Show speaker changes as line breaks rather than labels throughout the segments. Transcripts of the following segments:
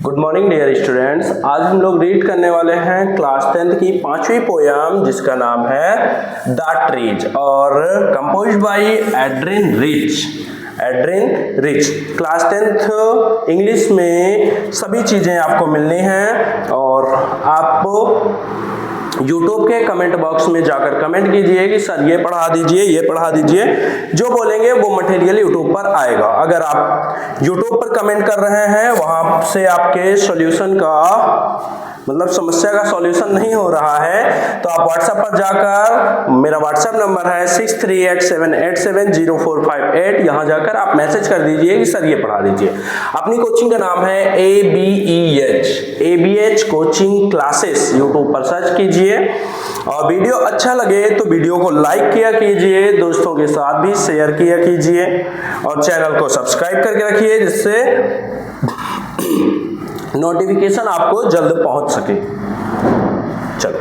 Good morning dear students. आज हम लोग रीड करने वाले हैं क्लास 10th की 5वीं पोयम जिसका नाम है द ट्रीज और compose bye Adrian rich. Adrian rich class 10th English में सभी चीज़ें आपको मिलनी हैं और आप YouTube के कमेंट बॉक्स में जाकर कमेंट कीजिए कि सर ये पढ़ा दीजिए, ये पढ़ा दीजिए। जो बोलेंगे वो मटेरियल YouTube पर आएगा। अगर आप YouTube पर कमेंट कर रहे हैं वहां से आपके सॉल्यूशन का मतलब समस्या का सॉल्यूशन नहीं हो रहा है तो आप व्हाट्सएप पर जाकर, मेरा व्हाट्सएप नंबर है 6387870458, यहाँ जाकर आप मैसेज कर दीजिए कि सर ये पढ़ा दीजिए। अपनी कोचिंग का नाम है ABEH कोचिंग क्लासेस। यूट्यूब पर सर्च कीजिए और वीडियो अच्छा लगे तो वीडियो को लाइक किया कीजिए, दोस्तों के साथ भी शेयर किया कीजिए और चैनल को सब्सक्राइब करके रखिए जिससे नोटिफिकेशन आपको जल्द पहुंच सके। चलो,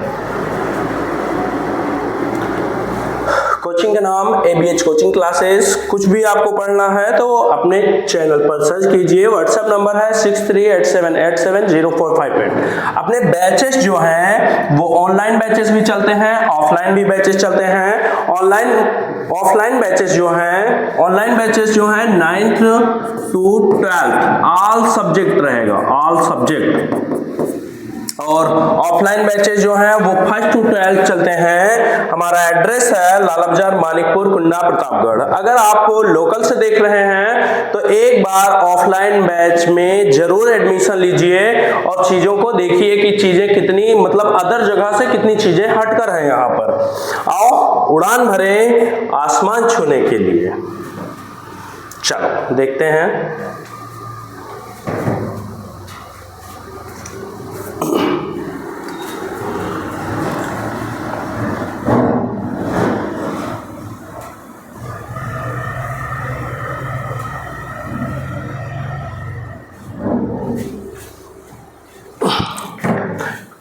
कोचिंग का नाम ABH कोचिंग क्लासेस। कुछ भी आपको पढ़ना है तो अपने चैनल पर सर्च कीजिए। व्हाट्सएप नंबर है 6387870458। अपने बैचेस जो हैं वो ऑनलाइन बैचेस भी चलते हैं, ऑफलाइन भी बैचेस चलते हैं। ऑफलाइन बैचेस जो हैं 9th to 12th all subject रहेगा, ऑल सब्जेक्ट। और ऑफलाइन बैचेस जो हैं वो 1st to 12th चलते हैं। हमारा एड्रेस है लाला बाजार, मानिकपुर, कुंडा, प्रतापगढ़। अगर आप लोकल से देख रहे हैं तो एक बार ऑफलाइन बैच में जरूर एडमिशन लीजिए और चीजों को देखिए कि चीजें कितनी मतलब अदर जगह से कितनी चीजें हटकर हैं। यहाँ पर आओ उड़ान भरें आसमान छूने के लिए। चलो देखते हैं।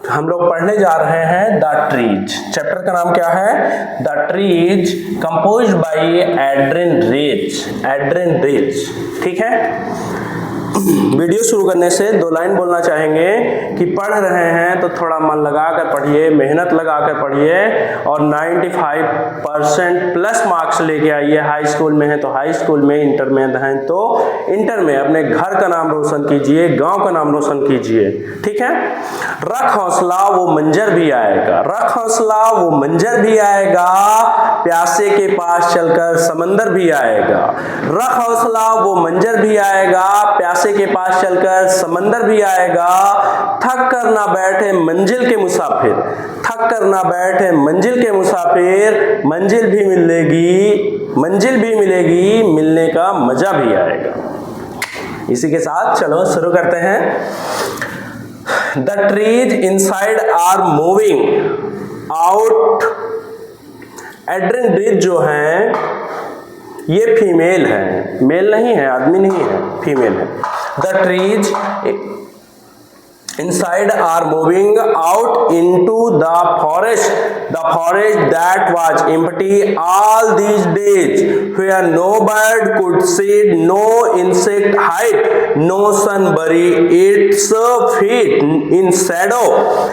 हम लोग पढ़ने जा रहे हैं द ट्रीज। चैप्टर का नाम क्या है? The trees compose bye Adrian rich. ठीक है। वीडियो शुरू करने से 2 लाइन बोलना चाहेंगे कि पढ़ रहे हैं तो थोड़ा मन लगाकर पढ़िए, मेहनत लगाकर पढ़िए और 95% प्लस मार्क्स लेके आइए। हाई स्कूल में है तो हाई स्कूल में, इंटर में हैं तो इंटर में अपने घर का नाम रोशन कीजिए, गांव का नाम रोशन कीजिए। ठीक है। रख हौसला वो मंजर भी आएगा, रख हौसला वो मंजर भी आएगा, प्यासे के पास चलकर समंदर भी आएगा। रख हौसला वो मंजर भी आएगा, प्यासे के पास चलकर समंदर भी आएगा। थक कर ना बैठे मंजिल के मुसाफिर, थक कर ना बैठे मंजिल के मुसाफिर, मंजिल भी मिलेगी, मिलने का मजा भी आएगा। इसी के साथ चलो शुरू करते हैं। The trees inside are moving out। Adrian rich जो है ये फीमेल है, मेल नहीं है, आदमी नहीं है, फीमेल है। The trees inside are moving out into the forest that was empty all these days, where no bird could sit, no insect hide, no sun bury its feet in shadow.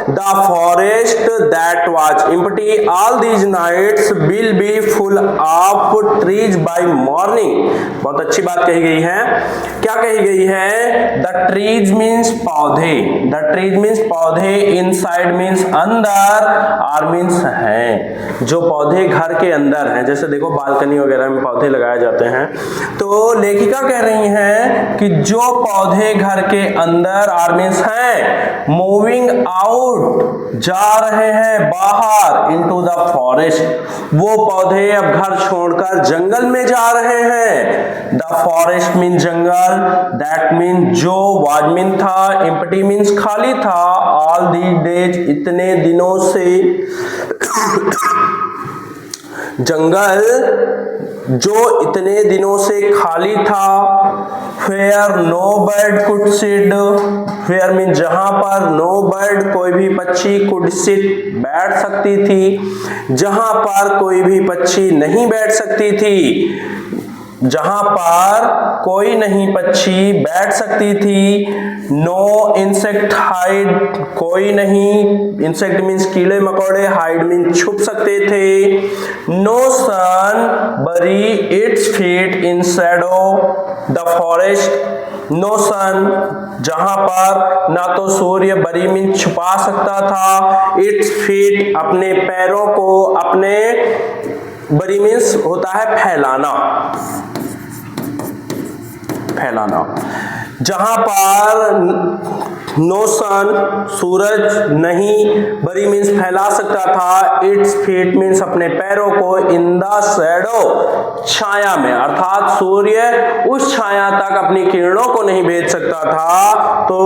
The forest that was empty all these nights will be full of trees by morning। बहुत अच्छी बात कही गई है। क्या कही गई है? The trees means पौधे, the trees means पौधे, inside means अंदर, और means हैं। जो पौधे घर के अंदर हैं, जैसे देखो बालकनी वगैरह में पौधे लगाए जाते हैं। तो लेखिका कह रही हैं कि जो पौधे घर के अंदर और मीन्स हैं, मूविंग आउट जा रहे हैं बाहर, इनटू द फॉरेस्ट, वो पौधे अब घर छोड़कर जंगल में जा रहे हैं। The forest mean jungle, that mean जो, वाज मीन था, एम्प्टी मीन्स खाली था, ऑल दीज डेज इतने दिनों से, जंगल जो इतने दिनों से खाली था। Where no bird could sit, where mean जहां पर, no bird कोई भी पक्षी, could sit बैठ सकती थी, जहां पर कोई भी पक्षी नहीं बैठ सकती थी। जहां पर कोई नहीं पक्षी बैठ सकती थी। नो इंसेक्ट हाइड, कोई नहीं, इंसेक्ट मीन्स कीड़े मकोड़े, हाइड मीन्स छुप सकते थे। No sun bury its feet in shadow the forest, no sun, जहां पर ना तो सूर्य बरी मीन्स छुपा सकता था, इट्स फीट अपने पैरों को, अपने बरी मीन्स होता है फैलाना, फैलाना, जहां पर नो सन सूरज नहीं, बरी मीन्स फैला सकता था, इट्स फीट मीन्स अपने पैरों को, इन द शैडो छाया में, अर्थात सूर्य उस छाया तक अपनी किरणों को नहीं भेज सकता था। तो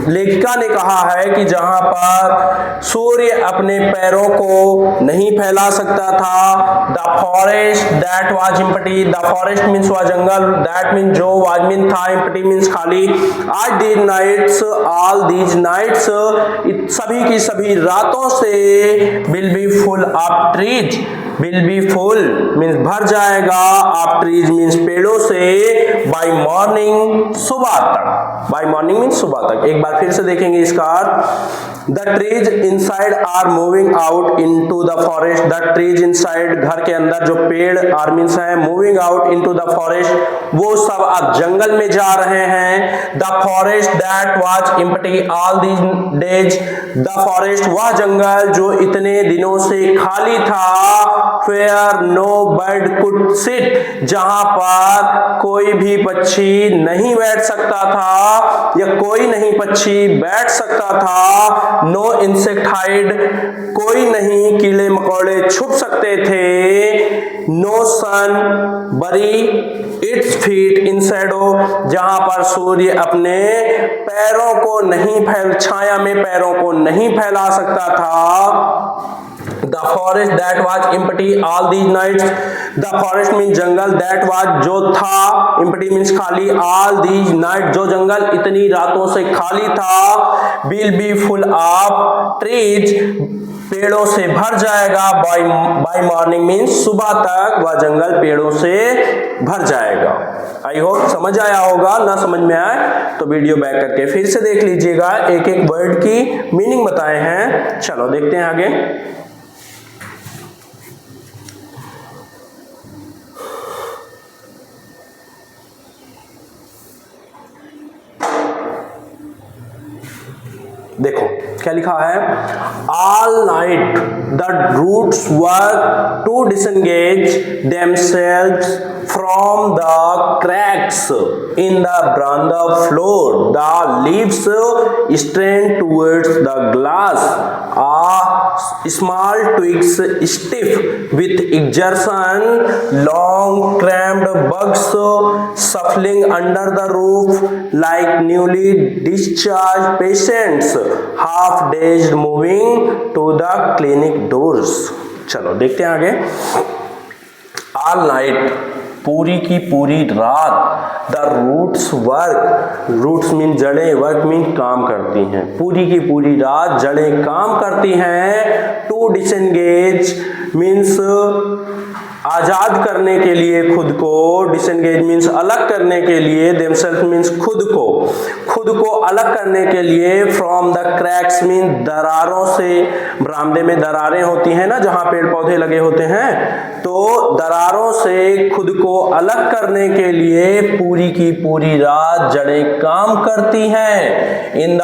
लेखिका ने कहा है कि जहां पर सूर्य अपने पैरों को नहीं फैला सकता था, the forest that was empty, the forest means वह जंगल, दैट मीन्स जो, वाज मीन था, एम्प्टी मीन्स खाली, आज these nights, all these nights, सभी की सभी रातों से, will be full of trees, will be full means भर जाएगा, ऑफ ट्रीज मीन्स पेड़ों से, बाय मॉर्निंग सुबह तक, बाय मॉर्निंग मीन्स सुबह तक। एक बार फिर से देखेंगे इसका अर्थ। The trees inside are moving out into the forest, the trees inside घर के अंदर जो पेड़ आर मीन्स है, moving out into the forest, वो सब अब जंगल में जा रहे हैं। The forest that was empty all these days, the forest वह जंगल जो इतने दिनों से खाली था, where no bird could sit, जहां पर कोई भी पक्षी नहीं बैठ सकता था या कोई नहीं पक्षी बैठ सकता था। नो इंसेक्ट हाइड, कोई नहीं कीड़े मकोड़े छुप सकते थे। No sun bury its feet in shadow, जहां पर सूर्य अपने पैरों को नहीं छाया में पैरों को नहीं फैला सकता था। The forest that was empty all these nights, the forest means jungle, that was जो था, empty means खाली, all these nights जो जंगल इतनी रातों से खाली था, will be full of trees, पेड़ों से भर जाएगा, by morning means सुबह तक वह जंगल पेड़ों से भर जाएगा। आई होप समझ आया होगा, ना समझ में आए तो वीडियो बैक करके फिर से देख लीजिएगा, एक एक वर्ड की मीनिंग बताए हैं। चलो देखते हैं आगे। देखो क्या लिखा है, all night the roots work to disengage themselves from the cracks in the बरामदा floor, the leaves strain towards the glass, a small twigs stiff with exertion, long cramped bugs shuffling under the roof like newly discharged patients, half dazed moving to the clinic doors। चलो देखते हैं आगे। All night पूरी की पूरी रात, the roots work, roots mean जड़ें, work mean काम करती हैं, पूरी की पूरी रात जड़ें काम करती हैं। टू डिसएंगेज मीन्स आजाद करने के लिए खुद को, डिसएंगेज मीन्स अलग करने के लिए, देमसेल्फ मीन्स खुद को अलग करने के लिए, फ्रॉम द क्रैक्स मीन दरारों से, बरामदे में दरारें होती हैं ना जहां पेड़ पौधे लगे होते हैं, तो दरारों से खुद को अलग करने के लिए पूरी की पूरी रात जड़ें काम करती हैं। इन द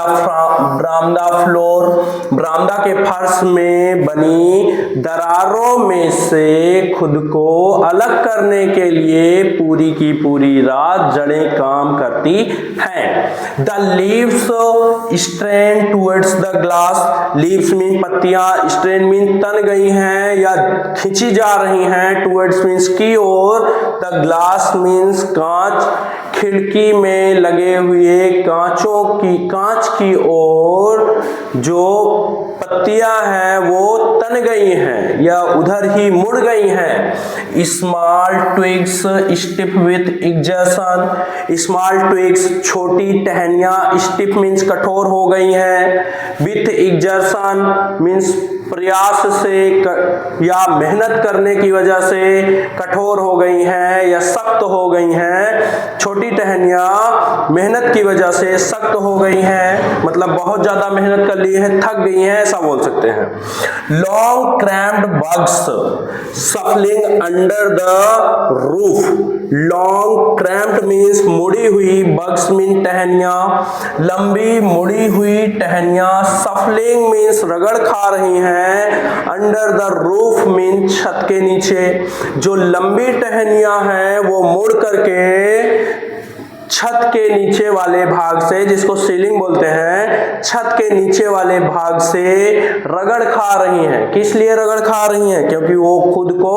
बरामदा फ्लोर, बरामदा के फर्श में बनी दरारों में से खुद को अलग करने के लिए पूरी की पूरी रात जड़ें काम करती हैं। The leaves strain towards the glass, leaves mean पत्तियां, स्ट्रेन मीन तन गई हैं या खिंची जा रही हैं, टुवर्ड्स मीन्स की ओर, द ग्लास मीन्स कांच, खिड़की में लगे हुए कांच की ओर जो पत्तियां हैं वो तन गई हैं या उधर ही मुड़ गई हैं। Small twigs stiff with exertion, small twigs छोटी टहनियां, स्टिफ मीन्स कठोर हो गई हैं, विथ एक्सर्शन मीन्स प्रयास से या मेहनत करने की वजह से कठोर हो गई हैं या सख्त हो गई हैं। छोटी टहनियाँ मेहनत की वजह से सख्त हो गई हैं, मतलब बहुत ज्यादा मेहनत कर ली है, थक गई हैं, ऐसा बोल सकते हैं। Long cramped bugs सफलिंग under the roof. Long cramped means मुड़ी हुई, बग्स मीन टहनियाँ, लंबी मुड़ी हुई टहनियाँ, सफलिंग मीन्स रगड़ खा रही हैं, अंडर द रूफ मीन छत के नीचे। जो लंबी टहनियाँ हैं वो मुड़ करके छत के नीचे वाले भाग से, जिसको सीलिंग बोलते हैं, छत के नीचे वाले भाग से रगड़ खा रही हैं। किस लिए रगड़ खा रही हैं? क्योंकि वो खुद को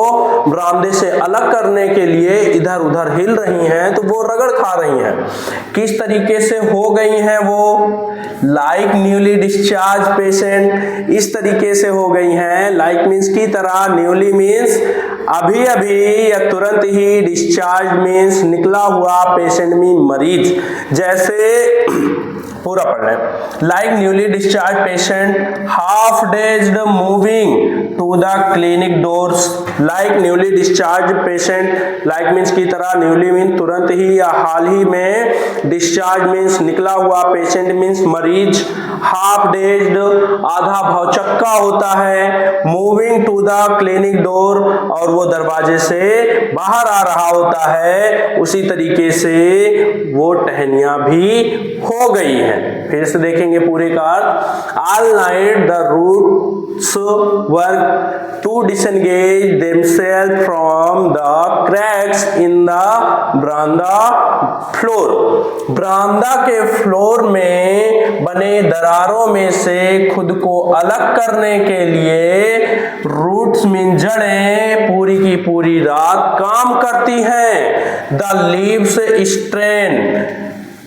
बरामदे से अलग करने के लिए इधर उधर हिल रही हैं, तो वो रगड़ खा रही हैं। किस तरीके से हो गई हैं वो? लाइक न्यूली डिस्चार्ज पेशेंट, इस तरीके से हो गई हैं। लाइक मीन्स की तरह, न्यूली मीन्स अभी अभी या तुरंत ही, डिस्चार्ज मीन्स निकला हुआ, पेशेंट मीन मरीज। जैसे पूरा पढ़ रहे हैं। Like newly discharge patient half dazed moving to the clinic doors. Like newly discharge patient, like means की तरह, न्यूली मीन तुरंत ही या हाल ही में, डिस्चार्ज मीन्स निकला हुआ, पेशेंट मीन्स मरीज, हाफ डेज्ड आधा भौचक्का होता है, moving to the clinic door और वो दरवाजे से बाहर आ रहा होता है। उसी तरीके से वो टहनियां भी हो गई हैं। फिर से देखेंगे पूरे का अर्थ। All night the roots work to disengage themself from the cracks in the बरामदा फ्लोर। बरामदा के फ्लोर में बने दरारों में से खुद को अलग करने के लिए रूट्स मीन जड़ें पूरी की पूरी रात काम करती हैं। The leaves strain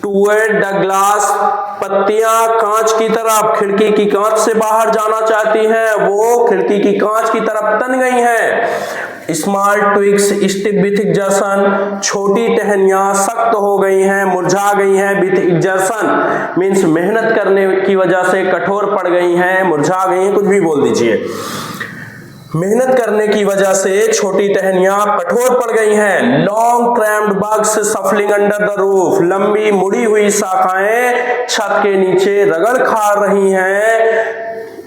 toward the glass, पत्तियां कांच की तरफ, खिड़की की कांच से बाहर जाना चाहती हैं, वो खिड़की की कांच की तरफ तन गई हैं। Small twigs stiff with exertion, छोटी टहनियां सख्त हो गई हैं, मुरझा गई हैं। विथ एक्सर्शन मीन्स मेहनत करने की वजह से कठोर पड़ गई हैं, मुरझा गई हैं, कुछ भी बोल दीजिए। मेहनत करने की वजह से छोटी टहनियां कठोर पड़ गई हैं। Long cramped bugs सफलिंग under the roof, लंबी मुड़ी हुई शाखाएं छत के नीचे रगड़ खा रही हैं।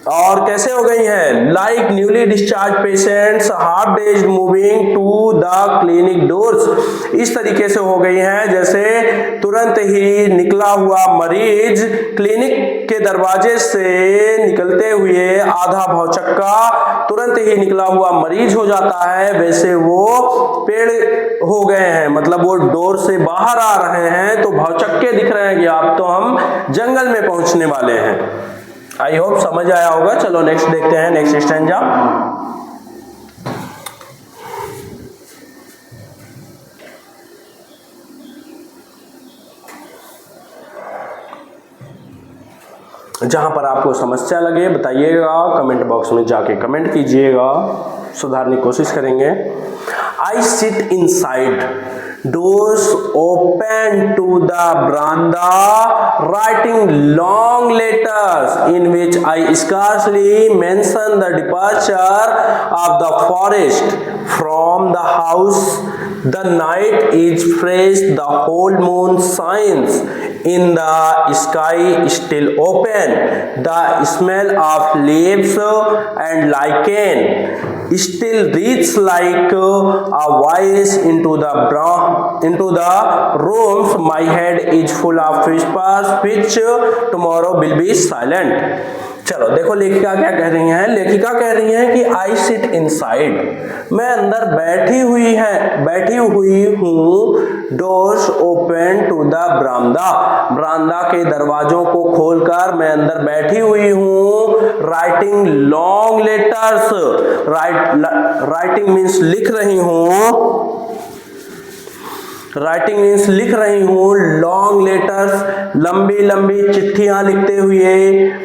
और कैसे हो गई हैं? Like newly discharge patients half daze moving to the clinic doors, इस तरीके से हो गई हैं जैसे तुरंत ही निकला हुआ मरीज क्लिनिक के दरवाजे से निकलते हुए आधा भौचक्का तुरंत ही निकला हुआ मरीज हो जाता है, वैसे वो पेड़ हो गए हैं, मतलब वो डोर से बाहर आ रहे हैं तो भौचक्के दिख रहे हैं कि अब तो हम जंगल में पहुंचने वाले हैं। आई होप समझ आया होगा। चलो नेक्स्ट देखते हैं, नेक्स्ट स्टैंजा। जहां पर आपको समस्या लगे बताइएगा, कमेंट बॉक्स में जाके कमेंट कीजिएगा, सुधारने की कोशिश करेंगे। I sit inside, doors open to the veranda, writing long letters in which I scarcely mention the departure of the forest from the house. The night is fresh, the whole moon shines in the sky still open. The smell of leaves and lichen still reaches like a voice into the rooms. My head is full of whispers which tomorrow will be silent. चलो देखो लेखिका क्या कह रही हैं। लेखिका कह रही हैं कि आई सिट इनसाइड, मैं अंदर बैठी हुई हूँ। डोर्स ओपन टू द बरामदा, बरामदा के दरवाजों को खोलकर मैं अंदर बैठी हुई हूँ। Writing long letters, writing means लिख रही हूँ। राइटिंग मीन्स लिख रही हूँ, लॉन्ग लेटर्स लंबी लंबी चिट्ठियां लिखते हुए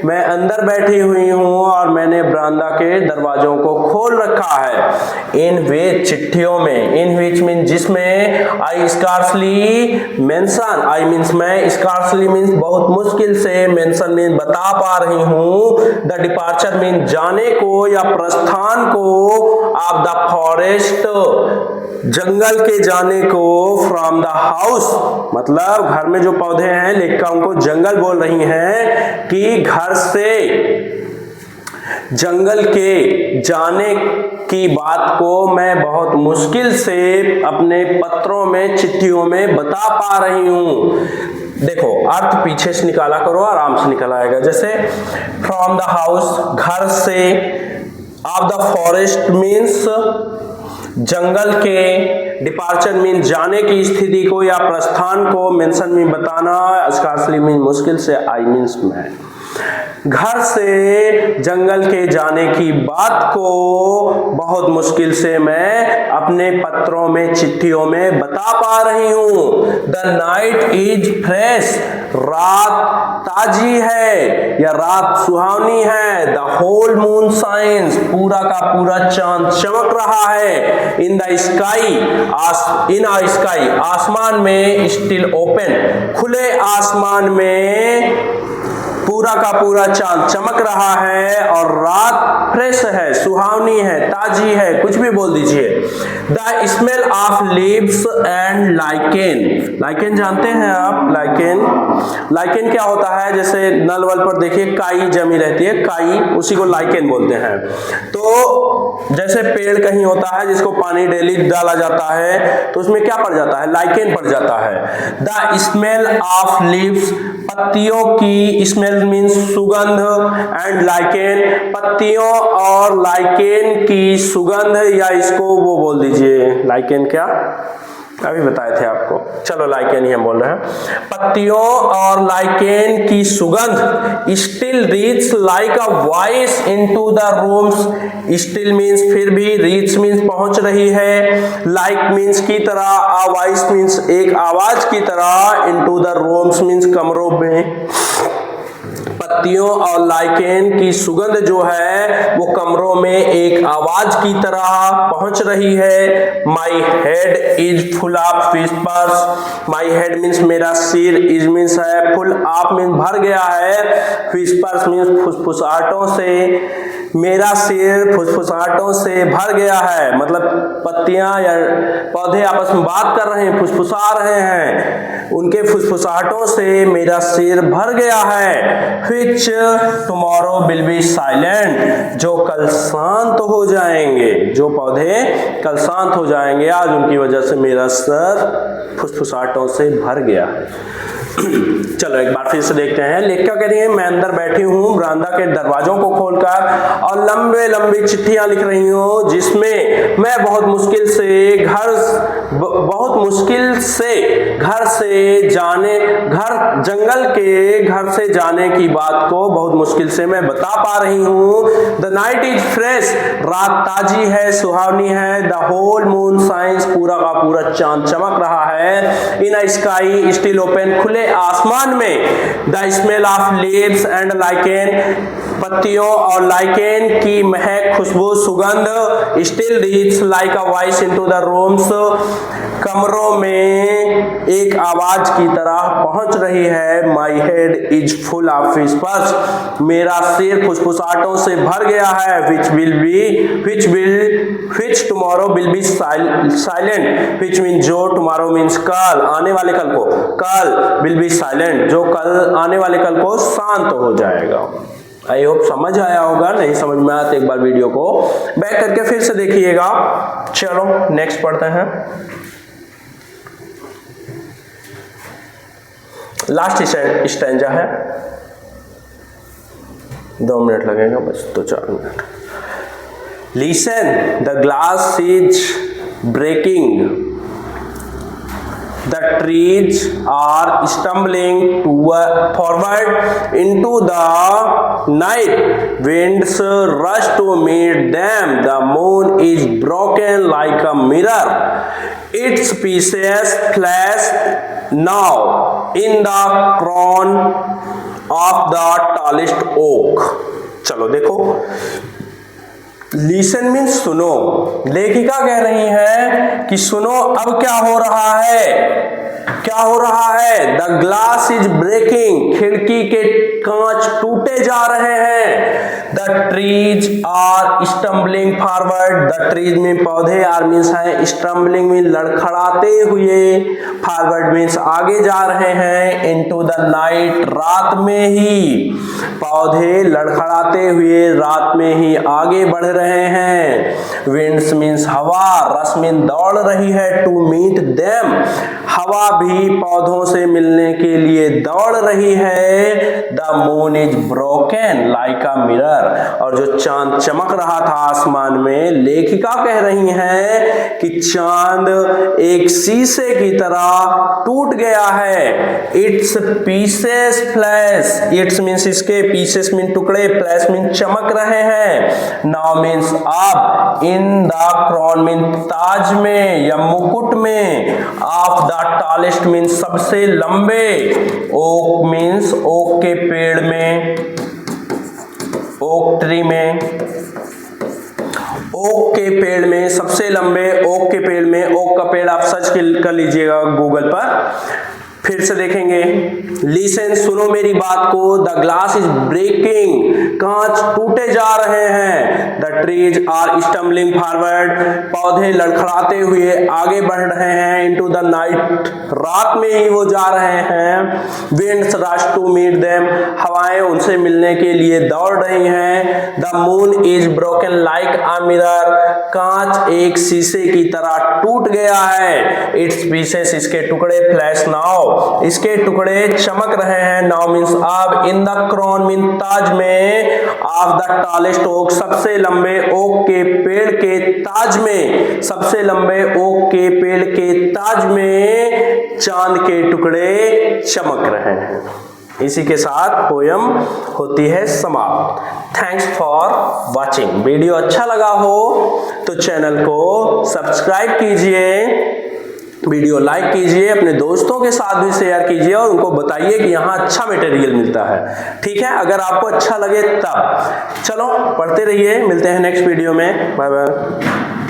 मैं अंदर बैठी हुई हूँ और मैंने बरामदा के दरवाजों को खोल रखा है। इन वे चिट्ठियों में, इन विच मीन जिसमें, आई स्कार्सली मेंशन, आई मीन्स मैं, स्कार्सली मीन्स बहुत मुश्किल से, मेंशन मीन बता पा रही हूँ, द डिपार्चर मीन जाने को या प्रस्थान को, ऑफ द फॉरेस्ट जंगल के जाने को, फ्रॉम द हाउस मतलब घर में जो पौधे हैं लेखिका उनको जंगल बोल रही हैं कि घर से जंगल के जाने की बात को मैं बहुत मुश्किल से अपने पत्रों में, चिट्ठियों में बता पा रही हूं। देखो अर्थ पीछे से निकाला करो, आराम से निकल आएगा। जैसे फ्रॉम द हाउस घर से, ऑफ द फॉरेस्ट मीन्स जंगल के, डिपार्चर मीन जाने की स्थिति को या प्रस्थान को, मेंशन मीन बताना, स्कार्सली मीन मुश्किल से, आई मीन्स मैं। घर से जंगल के जाने की बात को बहुत मुश्किल से मैं अपने पत्रों में, चिट्ठियों में बता पा रही हूं। द नाइट इज फ्रेश, रात ताजी है या रात सुहावनी है। द होल मून शाइन्स, पूरा का पूरा चांद चमक रहा है। In the sky, in a sky, आसमान में, स्टिल ओपन, खुले आसमान में पूरा का पूरा चांद चमक रहा है और रात फ्रेश है, सुहावनी है, ताजी है, कुछ भी बोल दीजिए। The smell of leaves and lichen, lichen जानते हैं आप? लाइकेन, लाइकेन क्या होता है? जैसे नल वल पर देखिए काई जमी रहती है, काई, उसी को लाइकेन बोलते हैं। तो जैसे पेड़ कहीं होता है जिसको पानी डेली डाला जाता है तो उसमें क्या पड़ जाता है? लाइकेन पड़ जाता है। द स्मेल ऑफ लीव्स, पत्तियों की, स्मेल मीन्स सुगंध, एंड लाइकेन, पत्तियों और लाइकेन की सुगंध, या इसको वो बोल दीजिए, लाइकेन क्या अभी बताए थे आपको, चलो लाइकेन ही हम बोल रहे हैं। पत्तियों और लाइकेन की सुगंध, still reach like a voice into the rooms, still means फिर भी, रीच मीन्स पहुंच रही है, लाइक मीन्स की तरह, अ वॉइस मीन्स एक आवाज की तरह, इनटू द रूम्स मीन्स कमरों में। पत्तियों और लाइकेन की सुगंध जो है वो कमरों में एक आवाज की तरह पहुंच रही है। My head is full of whispers, my head means मेरा सिर, इज मीन्स है, फुल ऑफ मीन्स भर गया है, व्हिस्पर्स मीन्स फुसफुसाहटों से, मेरा सिर फुसफुसाहटों से भर गया है, मतलब पत्तियां या पौधे आपस में बात कर रहे हैं, फुसफुसा रहे हैं, उनके फुसफुसाहटों से मेरा सिर भर गया है। Which tomorrow will be silent, जो कल शांत हो जाएंगे, जो पौधे कल शांत हो जाएंगे, आज उनकी वजह से मेरा सर फुसफुसाहटों से भर गया है। चलो एक बार फिर से देखते हैं। लेखिका कह रही है मैं अंदर बैठी हूँ बरामदा के दरवाजों को खोलकर और लंबे लंबी चिट्ठियां लिख रही हूँ जिसमें मैं बहुत मुश्किल से घर से जाने, घर जंगल के घर से जाने की बात को बहुत मुश्किल से मैं बता पा रही हूँ। द नाइट इज फ्रेश, रात ताजी है, सुहावनी है। द होल मून शाइन्स, पूरा का पूरा चांद चमक रहा है। इन अ स्काई स्टिल ओपन, खुले आसमान में। The smell of leaves and lichen, पत्तियों और लाइकेन की महक, खुशबू, सुगंध, still reach like a voice into the rooms, कमरों में एक आवाज की तरह पहुंच रही है। My head is full of whispers, मेरा सिर फुसफुसाहटों से भर गया है। which tomorrow will be silent, which means जो, tomorrow means कल, आने वाले कल को, कल will be silent, जो कल आने वाले कल को शांत हो जाएगा। आई होप समझ आया होगा, नहीं समझ में आया तो एक बार वीडियो को बैक करके फिर से देखिएगा। चलो नेक्स्ट पढ़ते हैं। लास्ट स्टैंजा है, 2 मिनट लगेगा बस, तो 4 minute. Listen, the glass is breaking, the trees are stumbling forward into the night. Winds rush to meet them. The moon is broken like a mirror. Its pieces flash now in the crown of the tallest oak. चलो देखो, listen means सुनो। लेखिका कह रही है कि सुनो अब क्या हो रहा है, क्या हो रहा है। द ग्लास इज ब्रेकिंग, खिड़की के कांच टूटे जा रहे हैं। The trees are stumbling forward, the trees में पौधे, आर मीन्स है, स्टम्बलिंग में लड़खड़ाते हुए, फॉरवर्ड मीन्स आगे जा रहे हैं, इनटू द नाइट रात में ही, पौधे लड़खड़ाते हुए रात में ही आगे बढ़ रहे हैं। विंड्स मीन्स हवा, रस मीन दौड़ रही है, टू मीट देम, हवा भी पौधों से मिलने के लिए दौड़ रही है। The moon is broken like a mirror, और जो चांद चमक रहा था आसमान में, लेखिका कह रही है कि चांद एक शीशे की तरह टूट गया है। It's pieces flash, it's means इसके, पीसेस मीन टुकड़े, फ्लैश मीन चमक रहे हैं। नाउ मीन्स अब, इन द क्रॉन मीन ताज में या मुकुट में, ऑफ द टॉलेस्ट मीन्स सबसे लंबे, ओक मीन्स ओक के पेड़ में, ओक ट्री में, ओक के पेड़ में, सबसे लंबे ओक के पेड़ में। ओक का पेड़ आप सर्च कर लीजिएगा गूगल पर, फिर से देखेंगे। लिसन, सुनो मेरी बात को। द ग्लास इज ब्रेकिंग, कांच टूटे जा रहे हैं। The trees are stumbling forward, पौधे लड़खड़ाते हुए आगे बढ़ रहे हैं। इनटू द नाइट, रात में ही वो जा रहे हैं। Winds rush to meet them, हवाएं उनसे मिलने के लिए दौड़ रही हैं। The moon is broken like a mirror, कांच एक शीशे की तरह टूट गया है। इट्स पीसेस, इसके टुकड़े, फ्लैश नाउ, इसके टुकड़े चमक रहे हैं। नाउ मीन्स अब, इन द क्रॉन मीन ताज में, ऑफ द टॉलेस्ट ओक, सबसे लंबे ओक के पेड़ के ताज में, सबसे लंबे ओक के पेड़ के ताज में चांद के टुकड़े चमक रहे हैं। इसी के साथ पोयम होती है समाप्त। Thanks for watching. वीडियो अच्छा लगा हो तो चैनल को सब्सक्राइब कीजिए, वीडियो लाइक कीजिए, अपने दोस्तों के साथ भी शेयर कीजिए और उनको बताइए कि यहाँ अच्छा मटेरियल मिलता है। ठीक है, अगर आपको अच्छा लगे तब। चलो पढ़ते रहिए, मिलते हैं नेक्स्ट वीडियो में। Bye bye.